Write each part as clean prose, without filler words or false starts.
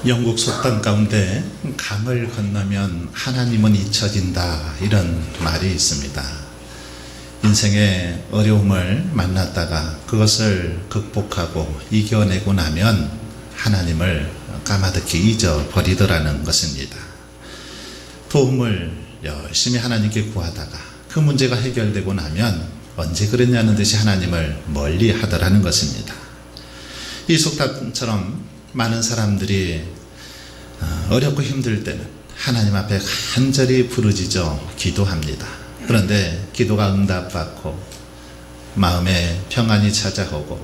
영국 속담 가운데 강을 건너면 하나님은 잊혀진다, 이런 말이 있습니다. 인생의 어려움을 만났다가 그것을 극복하고 이겨내고 나면 하나님을 까마득히 잊어버리더라는 것입니다. 도움을 열심히 하나님께 구하다가 그 문제가 해결되고 나면 언제 그랬냐는 듯이 하나님을 멀리 하더라는 것입니다. 이 속담처럼 많은 사람들이 어렵고 힘들 때는 하나님 앞에 간절히 부르짖어 기도합니다. 그런데 기도가 응답받고 마음에 평안이 찾아오고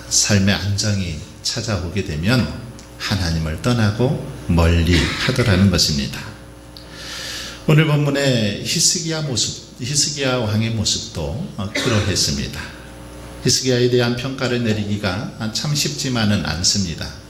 삶의 안정이 찾아오게 되면 하나님을 떠나고 멀리 하더라는 것입니다. 오늘 본문의 히스기야 왕의 모습도 그러했습니다. 히스기야에 대한 평가를 내리기가 참 쉽지만은 않습니다.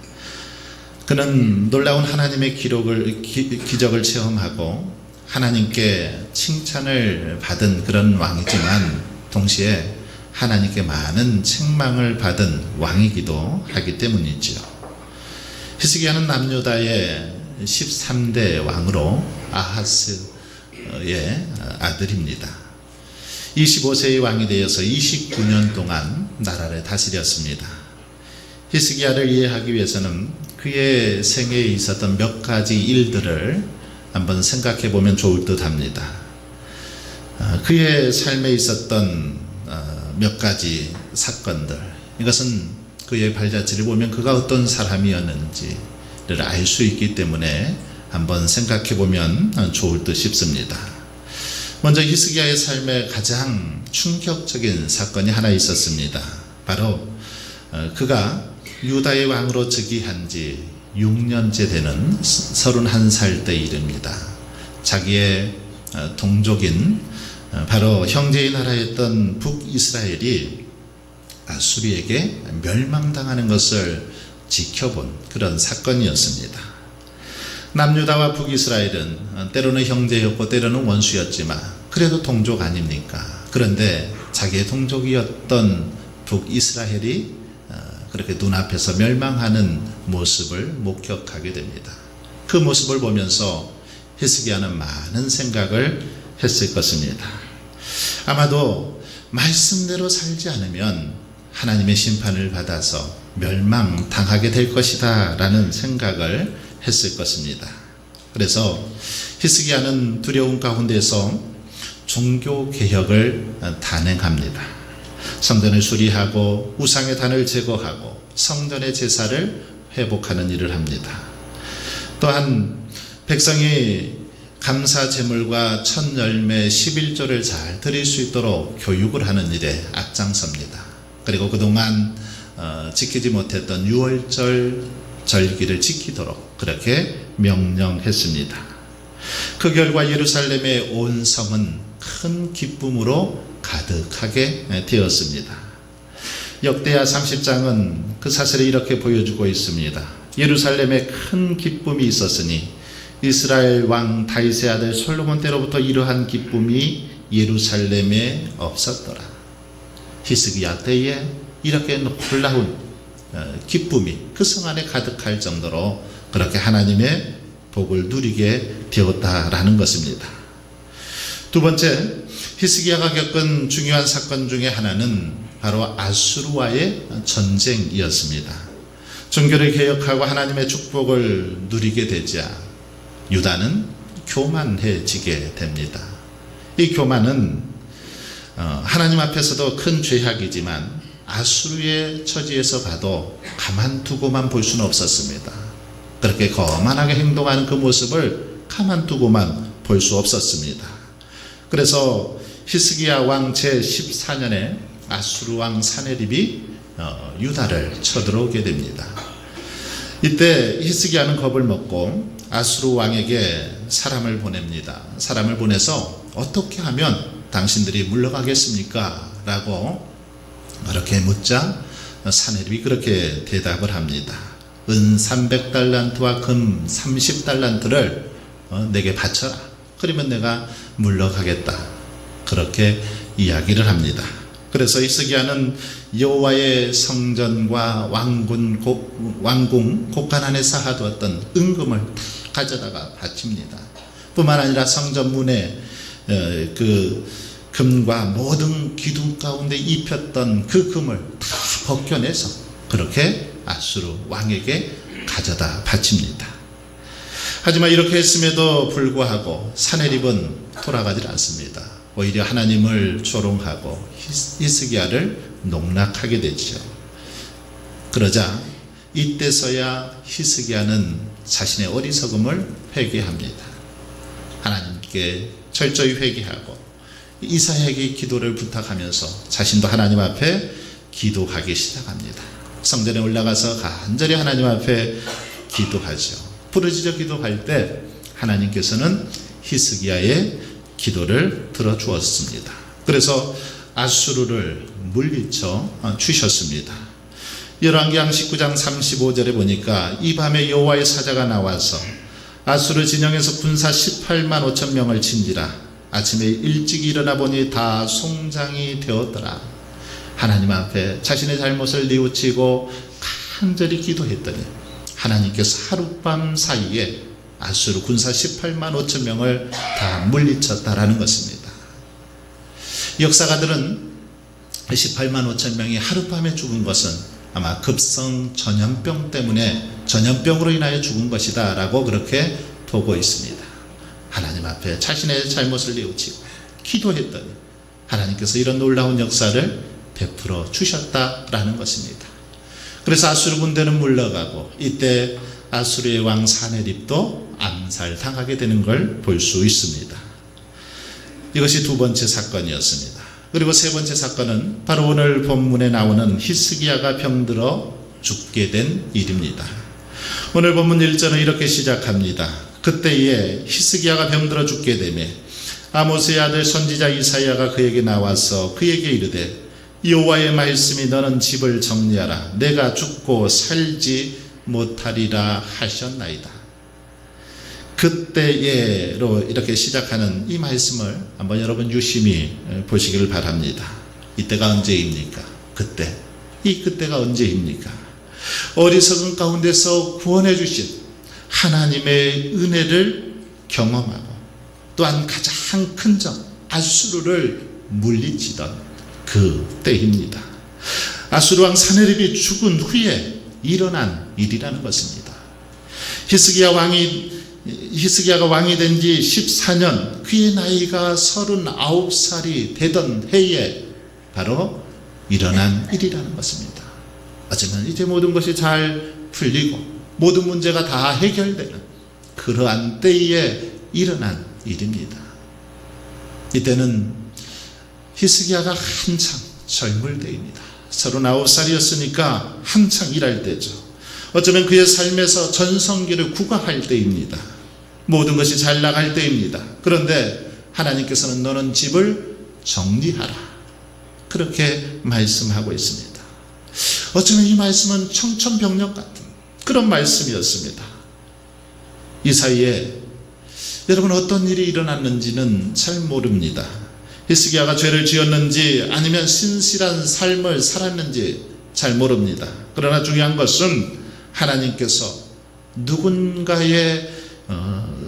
그는 놀라운 하나님의 기적을 체험하고 하나님께 칭찬을 받은 그런 왕이지만 동시에 하나님께 많은 책망을 받은 왕이기도 하기 때문이지요. 히스기야는 남유다의 13대 왕으로 아하스의 아들입니다. 25세의 왕이 되어서 29년 동안 나라를 다스렸습니다. 히스기야를 이해하기 위해서는 그의 생애에 있었던 몇 가지 일들을 한번 생각해 보면 좋을 듯 합니다. 그의 삶에 있었던 몇 가지 사건들, 이것은 그의 발자취를 보면 그가 어떤 사람이었는지를 알 수 있기 때문에 한번 생각해 보면 좋을 듯 싶습니다. 먼저 히스기야의 삶에 가장 충격적인 사건이 하나 있었습니다. 바로 그가 유다의 왕으로 즉위한 지 6년째 되는 31살 때 일입니다. 자기의 동족인 바로 형제의 나라였던 북이스라엘이 아수르에게 멸망당하는 것을 지켜본 그런 사건이었습니다. 남유다와 북이스라엘은 때로는 형제였고 때로는 원수였지만 그래도 동족 아닙니까? 그런데 자기의 동족이었던 북이스라엘이 그렇게 눈앞에서 멸망하는 모습을 목격하게 됩니다. 그 모습을 보면서 히스기야는 많은 생각을 했을 것입니다. 아마도 말씀대로 살지 않으면 하나님의 심판을 받아서 멸망당하게 될 것이다 라는 생각을 했을 것입니다. 그래서 히스기야는 두려움 가운데서 종교개혁을 단행합니다. 성전을 수리하고 우상의 단을 제거하고 성전의 제사를 회복하는 일을 합니다. 또한 백성이 감사 제물과 첫 열매 11조를 잘 드릴 수 있도록 교육을 하는 일에 앞장섭니다. 그리고 그동안 지키지 못했던 유월절 절기를 지키도록 그렇게 명령했습니다. 그 결과 예루살렘의 온 성은 큰 기쁨으로 가득하게 되었습니다. 역대하 30장은 그 사실을 이렇게 보여주고 있습니다. 예루살렘에 큰 기쁨이 있었으니 이스라엘 왕 다윗의 아들 솔로몬 때로부터 이러한 기쁨이 예루살렘에 없었더라. 히스기야 때에 이렇게 놀라운 기쁨이 그 성 안에 가득할 정도로 그렇게 하나님의 복을 누리게 되었다라는 것입니다. 두 번째, 히스기야가 겪은 중요한 사건 중에 하나는 바로 아수르와의 전쟁이었습니다. 종교를 개혁하고 하나님의 축복을 누리게 되자 유다는 교만해지게 됩니다. 이 교만은 하나님 앞에서도 큰 죄악이지만 아수르의 처지에서 봐도 가만두고만 볼 수는 없었습니다. 그렇게 거만하게 행동하는 그 모습을 가만두고만 볼 수 없었습니다. 그래서 히스기야 왕 제14년에 아수르 왕 사네립이 유다를 쳐들어오게 됩니다. 이때 히스기야는 겁을 먹고 아수르 왕에게 사람을 보냅니다. 사람을 보내서 어떻게 하면 당신들이 물러가겠습니까? 라고 그렇게 묻자 사네립이 그렇게 대답을 합니다. 은 300달란트와 금 30달란트를 내게 바쳐라. 그러면 내가 물러가겠다. 그렇게 이야기를 합니다. 그래서 히스기야는 여호와의 성전과 왕궁 곳간 안에 쌓아두었던 은금을 가져다가 바칩니다. 뿐만 아니라 성전 문에 그 금과 모든 기둥 가운데 입혔던 그 금을 다 벗겨내서 그렇게 아수르 왕에게 가져다 바칩니다. 하지만 이렇게 했음에도 불구하고 사네립은 돌아가지 않습니다. 오히려 하나님을 조롱하고 히스기야를 농락하게 되죠. 그러자 이때서야 히스기야는 자신의 어리석음을 회개합니다. 하나님께 철저히 회개하고 이사야에게 기도를 부탁하면서 자신도 하나님 앞에 기도하기 시작합니다. 성전에 올라가서 간절히 하나님 앞에 기도하죠. 부르짖어 기도할 때 하나님께서는 히스기야의 기도를 들어주었습니다. 그래서 아수르를 물리쳐 주셨습니다. 열왕기상 19장 35절에 보니까 이 밤에 여호와의 사자가 나와서 아수르 진영에서 군사 18만 5천 명을 친지라 아침에 일찍 일어나 보니 다 송장이 되었더라. 하나님 앞에 자신의 잘못을 뉘우치고 간절히 기도했더니 하나님께서 하룻밤 사이에 아수르 군사 18만 5천 명을 다 물리쳤다라는 것입니다. 역사가들은 18만 5천 명이 하룻밤에 죽은 것은 아마 급성 전염병 때문에 전염병으로 인하여 죽은 것이다 라고 그렇게 보고 있습니다. 하나님 앞에 자신의 잘못을 뉘우치고 기도했더니 하나님께서 이런 놀라운 역사를 베풀어 주셨다라는 것입니다. 그래서 아수르 군대는 물러가고 이때 아수르의 왕 사네립도 암살당하게 되는 걸 볼 수 있습니다. 이것이 두 번째 사건이었습니다. 그리고 세 번째 사건은 바로 오늘 본문에 나오는 히스기야가 병들어 죽게 된 일입니다. 오늘 본문 1절은 이렇게 시작합니다. 그때에 히스기야가 병들어 죽게 되매 아모스의 아들 선지자 이사야가 그에게 나와서 그에게 이르되 여호와의 말씀이 너는 집을 정리하라 내가 죽고 살지 못하리라 하셨나이다. 그때에로 이렇게 시작하는 이 말씀을 한번 여러분 유심히 보시기를 바랍니다. 이때가 언제입니까? 그때. 이 그때가 언제입니까? 어리석은 가운데서 구원해 주신 하나님의 은혜를 경험하고 또한 가장 큰 적 아수르를 물리치던 그 때입니다. 아수르 왕 사네립이 죽은 후에 일어난 일이라는 것입니다. 히스기야가 왕이 된 지 14년, 그의 나이가 39살이 되던 해에 바로 일어난 일이라는 것입니다. 어쩌면 이제 모든 것이 잘 풀리고 모든 문제가 다 해결되는 그러한 때에 일어난 일입니다. 이때는 히스기야가 한창 젊을 때입니다. 39살이었으니까 한창 일할 때죠. 어쩌면 그의 삶에서 전성기를 구가할 때입니다. 모든 것이 잘 나갈 때입니다. 그런데 하나님께서는 너는 집을 정리하라 그렇게 말씀하고 있습니다. 어쩌면 이 말씀은 청천벽력 같은 그런 말씀이었습니다. 이 사이에 여러분 어떤 일이 일어났는지는 잘 모릅니다. 히스기야가 죄를 지었는지 아니면 신실한 삶을 살았는지 잘 모릅니다. 그러나 중요한 것은 하나님께서 누군가의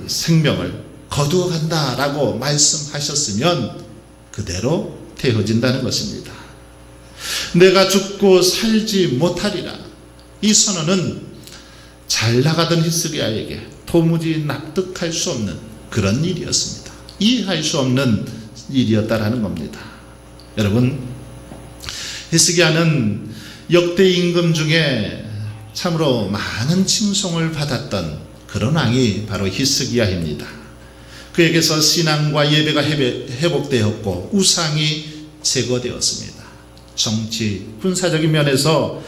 생명을 거두어 간다라고 말씀하셨으면 그대로 되어진다는 것입니다. 내가 죽고 살지 못하리라. 이 선언은 잘 나가던 히스기야에게 도무지 납득할 수 없는 그런 일이었습니다. 이해할 수 없는 일이었다라는 겁니다. 여러분, 히스기야는 역대 임금 중에 참으로 많은 칭송을 받았던 그런 왕이 바로 히스기야입니다. 그에게서 신앙과 예배가 회복되었고 우상이 제거되었습니다. 정치, 군사적인 면에서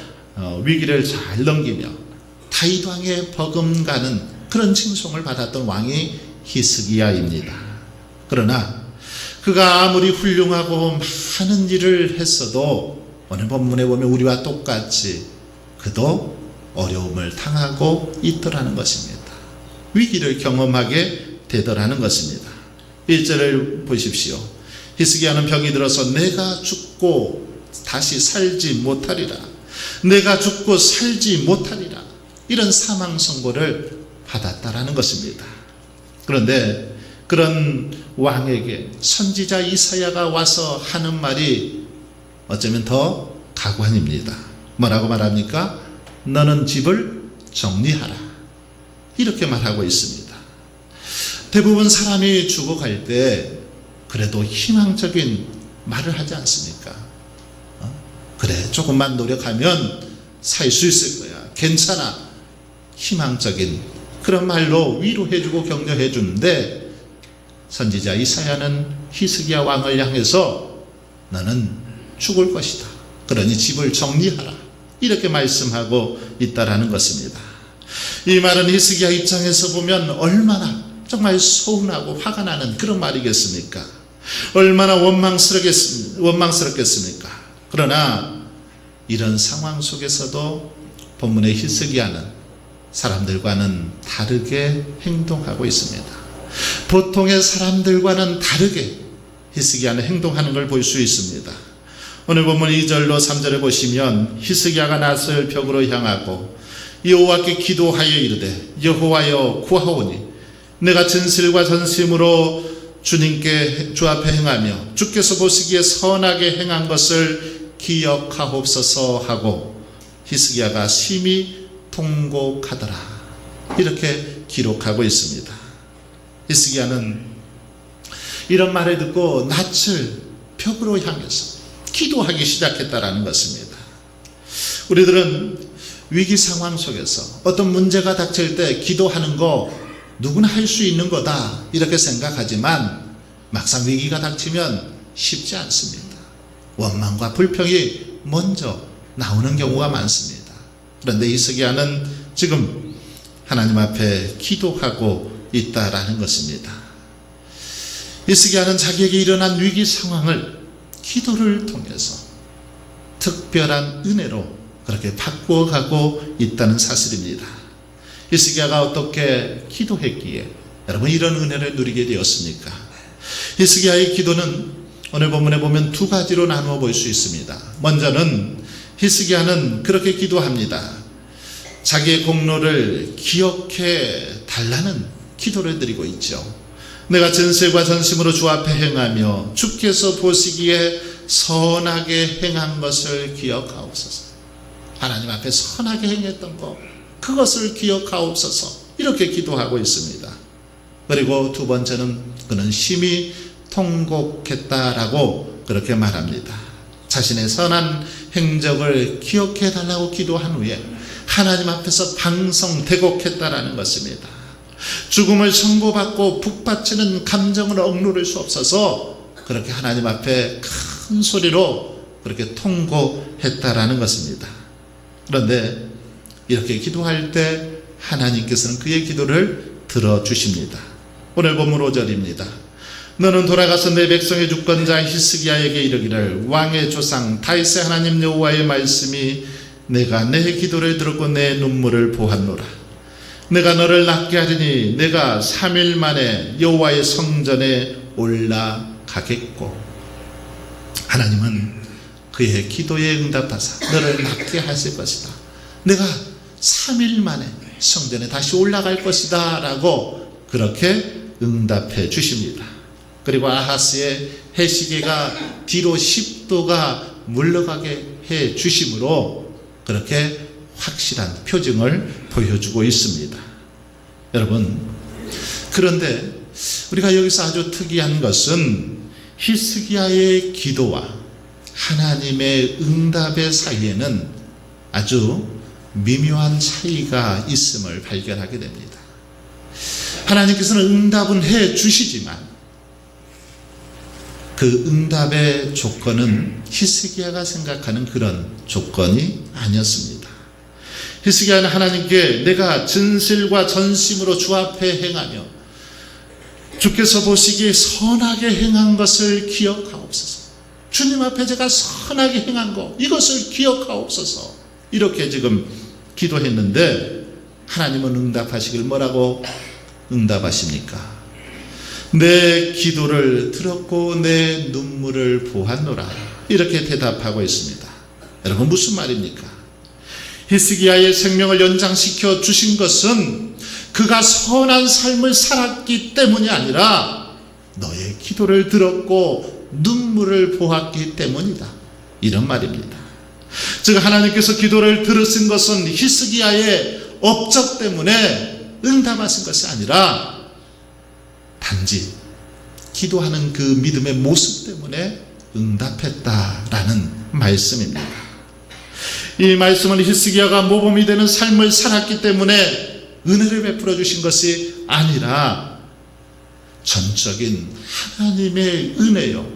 위기를 잘 넘기며 다윗 왕의 버금가는 그런 칭송을 받았던 왕이 히스기야입니다. 그러나 그가 아무리 훌륭하고 많은 일을 했어도 오늘 본문에 보면 우리와 똑같이 그도 어려움을 당하고 있더라는 것입니다. 위기를 경험하게 되더라는 것입니다. 1절을 보십시오. 히스기야는 병이 들어서 내가 죽고 다시 살지 못하리라. 내가 죽고 살지 못하리라. 이런 사망 선고를 받았다라는 것입니다. 그런데 그런 왕에게 선지자 이사야가 와서 하는 말이 어쩌면 더 가관입니다. 뭐라고 말합니까? 너는 집을 정리하라. 이렇게 말하고 있습니다. 대부분 사람이 죽어갈 때 그래도 희망적인 말을 하지 않습니까? 그래, 조금만 노력하면 살 수 있을 거야. 괜찮아. 희망적인 그런 말로 위로해주고 격려해주는데 선지자 이사야는 히스기야 왕을 향해서 너는 죽을 것이다. 그러니 집을 정리하라. 이렇게 말씀하고 있다라는 것입니다. 이 말은 히스기야 입장에서 보면 얼마나 정말 서운하고 화가 나는 그런 말이겠습니까? 얼마나 원망스럽겠습니까? 그러나 이런 상황 속에서도 본문의 히스기야는 사람들과는 다르게 행동하고 있습니다. 보통의 사람들과는 다르게 히스기야는 행동하는 걸 볼 수 있습니다. 오늘 본문 2절로 3절을 보시면 히스기야가 낯을 벽으로 향하고 여호와께 기도하여 이르되 여호와여 구하오니 내가 진실과 전심으로 주님께 주 앞에 행하며 주께서 보시기에 선하게 행한 것을 기억하옵소서 하고 히스기야가 심히 통곡하더라. 이렇게 기록하고 있습니다. 히스기야는 이런 말을 듣고 낯을 벽으로 향해서 기도하기 시작했다라는 것입니다. 우리들은 위기 상황 속에서 어떤 문제가 닥칠 때 기도하는 거 누구나 할 수 있는 거다 이렇게 생각하지만 막상 위기가 닥치면 쉽지 않습니다. 원망과 불평이 먼저 나오는 경우가 많습니다. 그런데 히스기야는 지금 하나님 앞에 기도하고 있다라는 것입니다. 히스기야는 자기에게 일어난 위기 상황을 기도를 통해서 특별한 은혜로 그렇게 바꾸어가고 있다는 사실입니다. 히스기야가 어떻게 기도했기에 여러분 이런 은혜를 누리게 되었습니까? 히스기야의 기도는 오늘 본문에 보면 두 가지로 나누어 볼 수 있습니다. 먼저는 히스기야는 그렇게 기도합니다. 자기의 공로를 기억해 달라는 기도를 드리고 있죠. 내가 전세과 전심으로 주 앞에 행하며 주께서 보시기에 선하게 행한 것을 기억하옵소서. 하나님 앞에 선하게 행했던 것, 그것을 기억하옵소서. 이렇게 기도하고 있습니다. 그리고 두 번째는 그는 심히 통곡했다라고 그렇게 말합니다. 자신의 선한 행적을 기억해 달라고 기도한 후에 하나님 앞에서 방성대곡했다라는 것입니다. 죽음을 선고받고 북받치는 감정을 억누를 수 없어서 그렇게 하나님 앞에 큰 소리로 그렇게 통곡했다라는 것입니다. 그런데 이렇게 기도할 때 하나님께서는 그의 기도를 들어주십니다. 오늘 본문 5절입니다. 너는 돌아가서 내 백성의 주권자 히스기야에게 이르기를 왕의 조상 다윗의 하나님 여호와의 말씀이 내가 내 기도를 들었고 내 눈물을 보았노라. 내가 너를 낫게 하리니 내가 3일 만에 여호와의 성전에 올라가겠고. 하나님은 그의 기도에 응답하사 너를 낫게 하실 것이다. 내가 3일 만에 성전에 다시 올라갈 것이다 라고 그렇게 응답해 주십니다. 그리고 아하스의 해시계가 뒤로 10도가 물러가게 해 주심으로 그렇게 확실한 표징을 보여주고 있습니다. 여러분, 그런데 우리가 여기서 아주 특이한 것은 히스기야의 기도와 하나님의 응답의 사이에는 아주 미묘한 차이가 있음을 발견하게 됩니다. 하나님께서는 응답은 해 주시지만 그 응답의 조건은 히스기야가 생각하는 그런 조건이 아니었습니다. 히스기야는 하나님께 내가 진실과 전심으로 주 앞에 행하며 주께서 보시기에 선하게 행한 것을 기억하옵소서. 주님 앞에 제가 선하게 행한 것, 이것을 기억하옵소서. 이렇게 지금 기도했는데 하나님은 응답하시길 뭐라고 응답하십니까? 내 기도를 들었고 내 눈물을 보았노라. 이렇게 대답하고 있습니다. 여러분, 무슨 말입니까? 히스기야의 생명을 연장시켜 주신 것은 그가 선한 삶을 살았기 때문이 아니라 너의 기도를 들었고 눈물을 보았기 때문이다. 이런 말입니다. 즉 하나님께서 기도를 들으신 것은 히스기야의 업적 때문에 응답하신 것이 아니라 단지 기도하는 그 믿음의 모습 때문에 응답했다라는 말씀입니다. 이 말씀은 히스기야가 모범이 되는 삶을 살았기 때문에 은혜를 베풀어 주신 것이 아니라 전적인 하나님의 은혜요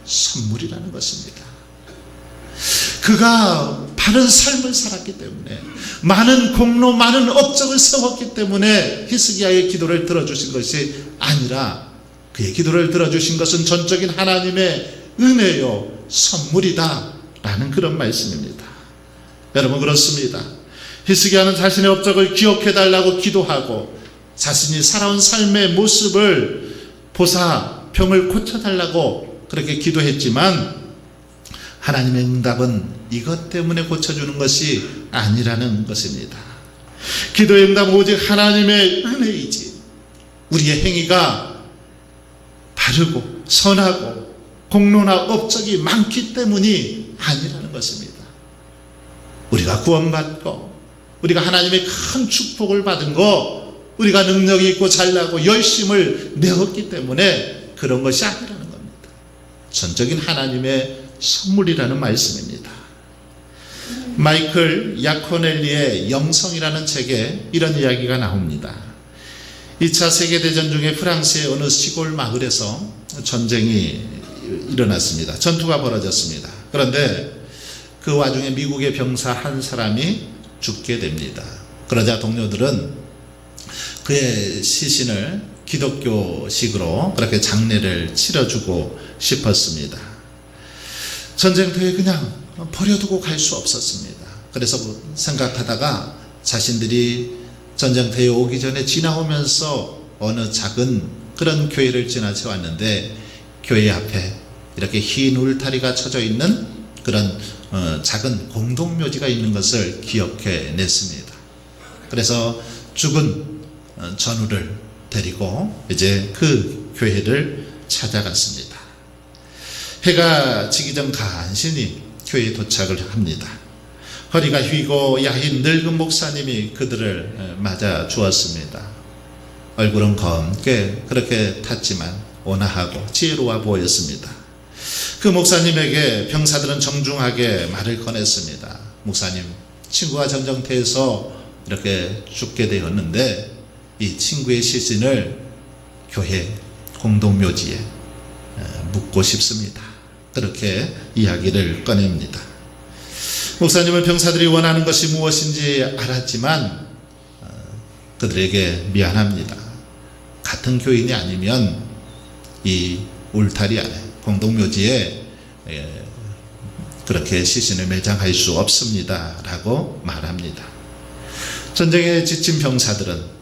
선물이라는 것입니다. 그가 바른 삶을 살았기 때문에 많은 공로 많은 업적을 세웠기 때문에 히스기야의 기도를 들어주신 것이 아니라 그의 기도를 들어주신 것은 전적인 하나님의 은혜요 선물이다 라는 그런 말씀입니다. 여러분, 그렇습니다. 히스기야는 자신의 업적을 기억해달라고 기도하고 자신이 살아온 삶의 모습을 보사 병을 고쳐달라고 그렇게 기도했지만 하나님의 응답은 이것 때문에 고쳐주는 것이 아니라는 것입니다. 기도의 응답은 오직 하나님의 은혜이지 우리의 행위가 바르고 선하고 공로나 업적이 많기 때문이 아니라는 것입니다. 우리가 구원받고 우리가 하나님의 큰 축복을 받은 거 우리가 능력이 있고 잘나고 열심을 내었기 때문에 그런 것이 아니라는 겁니다. 전적인 하나님의 선물이라는 말씀입니다. 마이클 야코넬리의 영성이라는 책에 이런 이야기가 나옵니다. 2차 세계대전 중에 프랑스의 어느 시골 마을에서 전쟁이 일어났습니다. 전투가 벌어졌습니다. 그런데 그 와중에 미국의 병사 한 사람이 죽게 됩니다. 그러자 동료들은 그의 시신을 기독교식으로 그렇게 장례를 치러주고 싶었습니다. 전쟁터에 그냥 버려두고 갈 수 없었습니다. 그래서 생각하다가 자신들이 전쟁터에 오기 전에 지나오면서 어느 작은 그런 교회를 지나쳐 왔는데 교회 앞에 이렇게 흰 울타리가 쳐져 있는 그런 작은 공동묘지가 있는 것을 기억해 냈습니다. 그래서 죽은 전우를 데리고 이제 그 교회를 찾아갔습니다. 해가 지기 전 간신히 교회에 도착을 합니다. 허리가 휘고 야인 늙은 목사님이 그들을 맞아 주었습니다. 얼굴은 검게 그렇게 탔지만 온화하고 지혜로워 보였습니다. 그 목사님에게 병사들은 정중하게 말을 꺼냈습니다. 목사님, 친구가 전쟁터에서 이렇게 죽게 되었는데 이 친구의 시신을 교회 공동묘지에 묻고 싶습니다. 그렇게 이야기를 꺼냅니다. 목사님은 병사들이 원하는 것이 무엇인지 알았지만 그들에게 미안합니다. 같은 교인이 아니면 이 울타리 안에 공동묘지에 그렇게 시신을 매장할 수 없습니다 라고 말합니다. 전쟁에 지친 병사들은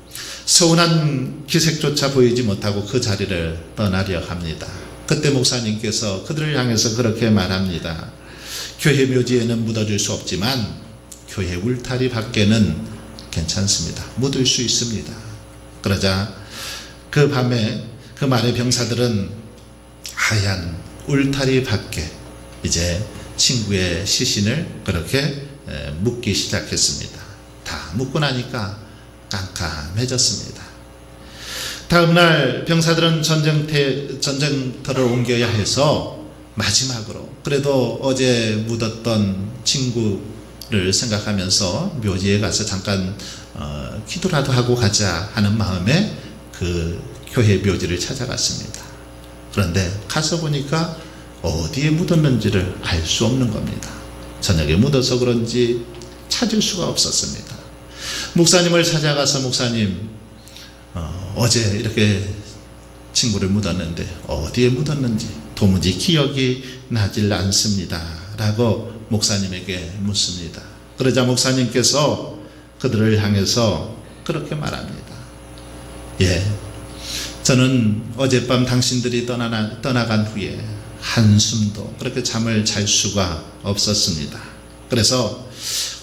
서운한 기색조차 보이지 못하고 그 자리를 떠나려 합니다. 그때 목사님께서 그들을 향해서 그렇게 말합니다. 교회 묘지에는 묻어줄 수 없지만 교회 울타리 밖에는 괜찮습니다. 묻을 수 있습니다. 그러자 그 밤에 그 말의 병사들은 하얀 울타리 밖에 이제 친구의 시신을 그렇게 묻기 시작했습니다. 다 묻고 나니까 깜깜해졌습니다. 다음날 병사들은 전쟁터를 옮겨야 해서 마지막으로 그래도 어제 묻었던 친구를 생각하면서 묘지에 가서 잠깐 기도라도 하고 가자 하는 마음에 그 교회 묘지를 찾아갔습니다. 그런데 가서 보니까 어디에 묻었는지를 알 수 없는 겁니다. 저녁에 묻어서 그런지 찾을 수가 없었습니다. 목사님을 찾아가서 목사님, 어제 이렇게 친구를 묻었는데 어디에 묻었는지 도무지 기억이 나질 않습니다 라고 목사님에게 묻습니다. 그러자 목사님께서 그들을 향해서 그렇게 말합니다. 저는 어젯밤 당신들이 떠나간 후에 한숨도 그렇게 잠을 잘 수가 없었습니다. 그래서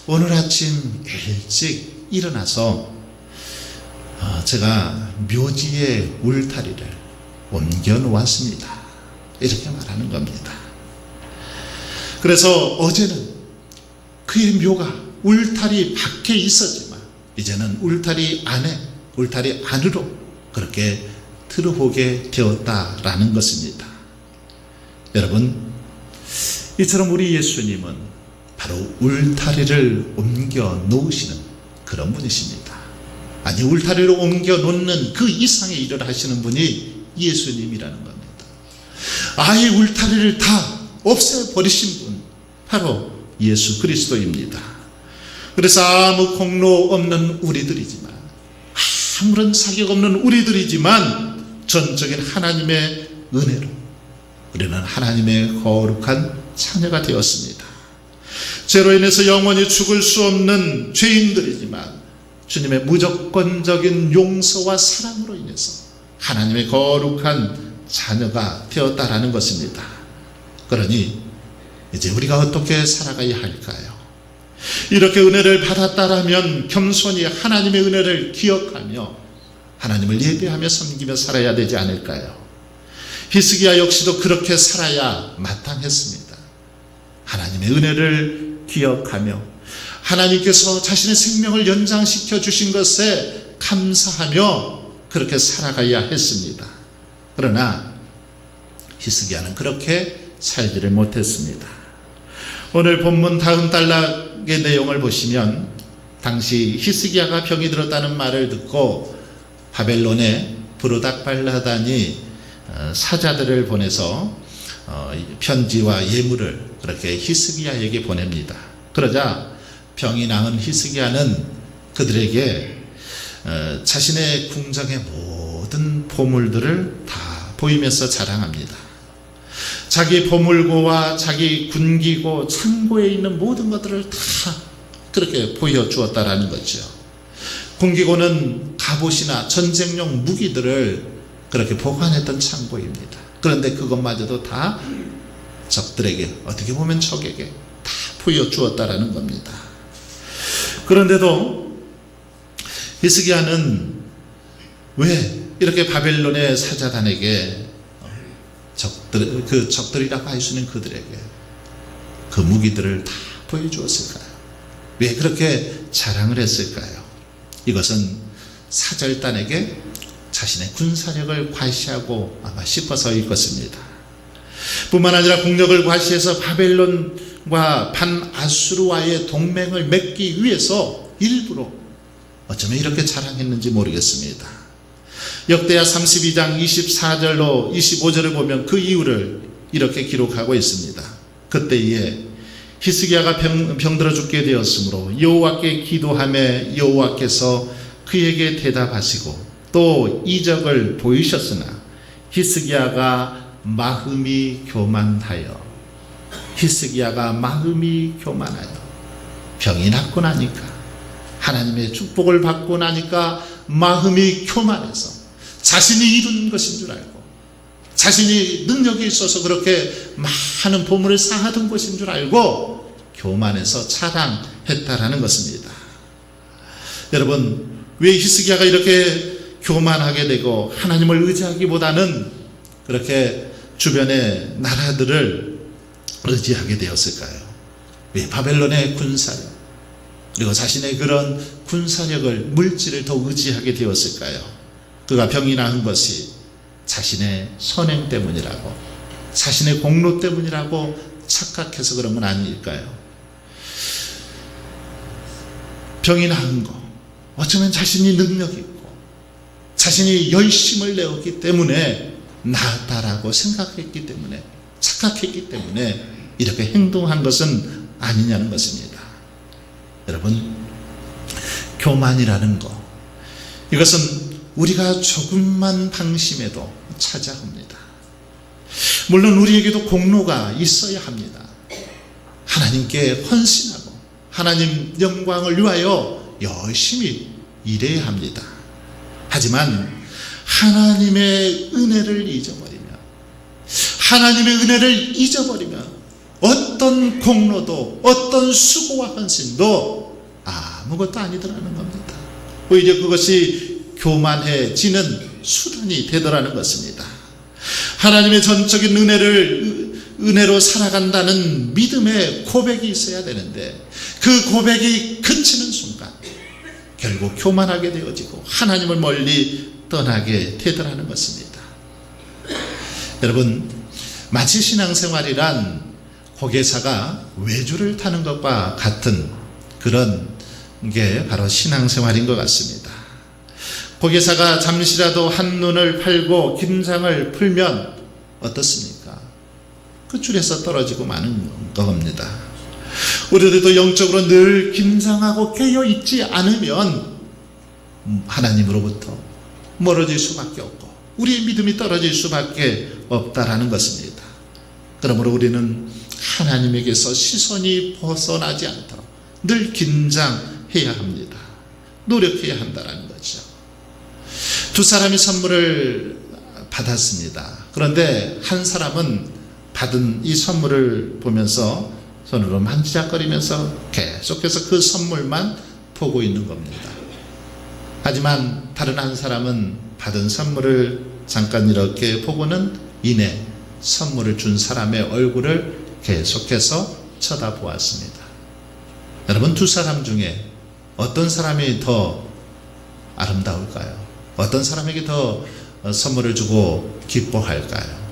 오늘 아침 일찍 일어나서 제가 묘지의 울타리를 옮겨 놓았습니다. 이렇게 말하는 겁니다. 그래서 어제는 그의 묘가 울타리 밖에 있었지만 이제는 울타리 안으로 그렇게 들어오게 되었다라는 것입니다. 여러분, 이처럼 우리 예수님은 바로 울타리를 옮겨 놓으시는 그런 분이십니다. 아니, 울타리를 옮겨 놓는 그 이상의 일을 하시는 분이 예수님이라는 겁니다. 아예 울타리를 다 없애버리신 분, 바로 예수 그리스도입니다. 그래서 아무 공로 없는 우리들이지만, 아무런 자격 없는 우리들이지만 전적인 하나님의 은혜로 우리는 하나님의 거룩한 자녀가 되었습니다. 죄로 인해서 영원히 죽을 수 없는 죄인들이지만 주님의 무조건적인 용서와 사랑으로 인해서 하나님의 거룩한 자녀가 되었다라는 것입니다. 그러니 이제 우리가 어떻게 살아가야 할까요? 이렇게 은혜를 받았다라면 겸손히 하나님의 은혜를 기억하며 하나님을 예배하며 섬기며 살아야 되지 않을까요? 히스기야 역시도 그렇게 살아야 마땅했습니다. 하나님의 은혜를 기억하며 하나님께서 자신의 생명을 연장시켜 주신 것에 감사하며 그렇게 살아가야 했습니다. 그러나 히스기야는 그렇게 살지를 못했습니다. 오늘 본문 다음 단락의 내용을 보시면 당시 히스기야가 병이 들었다는 말을 듣고 바벨론의 브로닥발라단이 사자들을 보내서 편지와 예물을 그렇게 히스기야에게 보냅니다. 그러자 병이 나은 히스기야는 그들에게 자신의 궁정의 모든 보물들을 다 보이면서 자랑합니다. 자기 보물고와 자기 군기고 창고에 있는 모든 것들을 다 그렇게 보여주었다라는 거죠. 군기고는 갑옷이나 전쟁용 무기들을 그렇게 보관했던 창고입니다. 그런데 그것마저도 다 적들에게, 어떻게 보면 적에게 다 보여주었다라는 겁니다. 그런데도 히스기야는 왜 이렇게 바벨론의 사자단에게 적들이라고 할 수 있는 그들에게 그 무기들을 다 보여주었을까요? 왜 그렇게 자랑을 했을까요? 이것은 사절단에게 자신의 군사력을 과시하고 아마 싶어서일 것입니다. 뿐만 아니라 국력을 과시해서 바벨론과 반아수르와의 동맹을 맺기 위해서 일부러 어쩌면 이렇게 자랑했는지 모르겠습니다. 역대하 32장 24절로 25절을 보면 그 이유를 이렇게 기록하고 있습니다. 그때에 히스기야가 병들어 죽게 되었으므로 여호와께 기도하며 여호와께서 그에게 대답하시고 또 이적을 보이셨으나 히스기야가 마음이 교만하여 병이 낫고 나니까, 하나님의 축복을 받고 나니까 마음이 교만해서 자신이 이룬 것인 줄 알고, 자신이 능력이 있어서 그렇게 많은 보물을 쌓아둔 것인 줄 알고 교만해서 자랑했다라는 것입니다. 여러분, 왜 히스기야가 이렇게 교만하게 되고 하나님을 의지하기보다는 그렇게 주변의 나라들을 의지하게 되었을까요? 왜 바벨론의 군사력, 그리고 자신의 그런 군사력을, 물질을 더 의지하게 되었을까요? 그가 병이 나은 것이 자신의 선행 때문이라고, 자신의 공로 때문이라고 착각해서 그런 건 아닐까요? 병이 나은 거, 어쩌면 자신이 능력이 있고 자신이 열심을 내었기 때문에 나았다라고 생각했기 때문에, 착각했기 때문에 이렇게 행동한 것은 아니냐는 것입니다. 여러분, 교만이라는 거, 이것은 우리가 조금만 방심해도 찾아옵니다. 물론 우리에게도 공로가 있어야 합니다. 하나님께 헌신하고 하나님 영광을 위하여 열심히 일해야 합니다. 하지만 하나님의 은혜를 잊어버리면 어떤 공로도, 어떤 수고와 헌신도 아무것도 아니더라는 겁니다. 오히려 그것이 교만해지는 수단이 되더라는 것입니다. 하나님의 전적인 은혜로 살아간다는 믿음의 고백이 있어야 되는데, 그 고백이 그치는 순간 결국 교만하게 되어지고 하나님을 멀리 떠나게 되더라는 것입니다. 여러분, 마치 신앙생활이란 고개사가 외주를 타는 것과 같은 그런 게 바로 신앙생활인 것 같습니다. 고개사가 잠시라도 한눈을 팔고 긴장을 풀면 어떻습니까? 그 줄에서 떨어지고 마는 겁니다. 우리들도 영적으로 늘 긴장하고 깨어있지 않으면 하나님으로부터 멀어질 수밖에 없고 우리의 믿음이 떨어질 수밖에 없다라는 것입니다. 그러므로 우리는 하나님에게서 시선이 벗어나지 않도록 늘 긴장해야 합니다. 노력해야 한다는 거죠. 두 사람이 선물을 받았습니다. 그런데 한 사람은 받은 이 선물을 보면서 손으로 만지작거리면서 계속해서 그 선물만 보고 있는 겁니다. 하지만 다른 한 사람은 받은 선물을 잠깐 이렇게 보고는 이내 선물을 준 사람의 얼굴을 계속해서 쳐다보았습니다. 여러분, 두 사람 중에 어떤 사람이 더 아름다울까요? 어떤 사람에게 더 선물을 주고 기뻐할까요?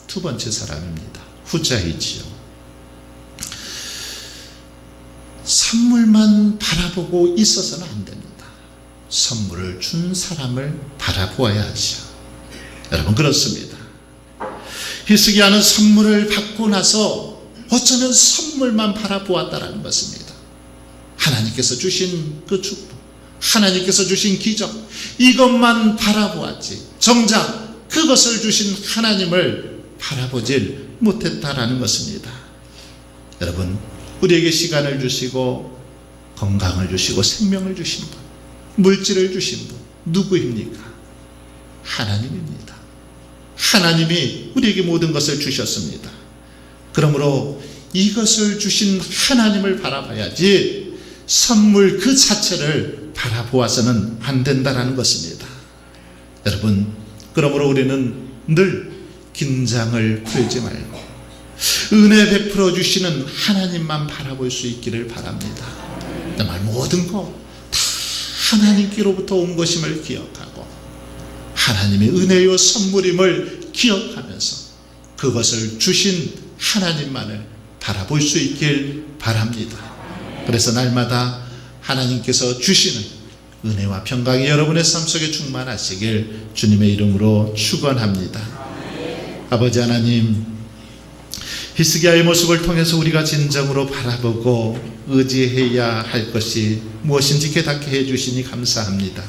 두 번째 사람입니다. 후자이지요. 선물만 바라보고 있어서는 안 됩니다. 선물을 준 사람을 바라보아야 하죠. 여러분, 그렇습니다. 히스기야는 선물을 받고 나서 어쩌면 선물만 바라보았다라는 것입니다. 하나님께서 주신 그 축복, 하나님께서 주신 기적, 이것만 바라보았지 정작 그것을 주신 하나님을 바라보질 못했다라는 것입니다. 여러분, 우리에게 시간을 주시고 건강을 주시고 생명을 주신 분, 물질을 주신 분 누구입니까? 하나님입니다. 하나님이 우리에게 모든 것을 주셨습니다. 그러므로 이것을 주신 하나님을 바라봐야지 선물 그 자체를 바라보아서는 안 된다는 것입니다. 여러분, 그러므로 우리는 늘 긴장을 풀지 말고 은혜 베풀어 주시는 하나님만 바라볼 수 있기를 바랍니다. 정말 모든 것 다 하나님께로부터 온 것임을 기억하고 하나님의 은혜요 선물임을 기억하면서 그것을 주신 하나님만을 바라볼 수 있길 바랍니다. 그래서 날마다 하나님께서 주시는 은혜와 평강이 여러분의 삶 속에 충만하시길 주님의 이름으로 축원합니다. 아버지 하나님, 히스기야의 모습을 통해서 우리가 진정으로 바라보고 의지해야 할 것이 무엇인지 깨닫게 해주시니 감사합니다.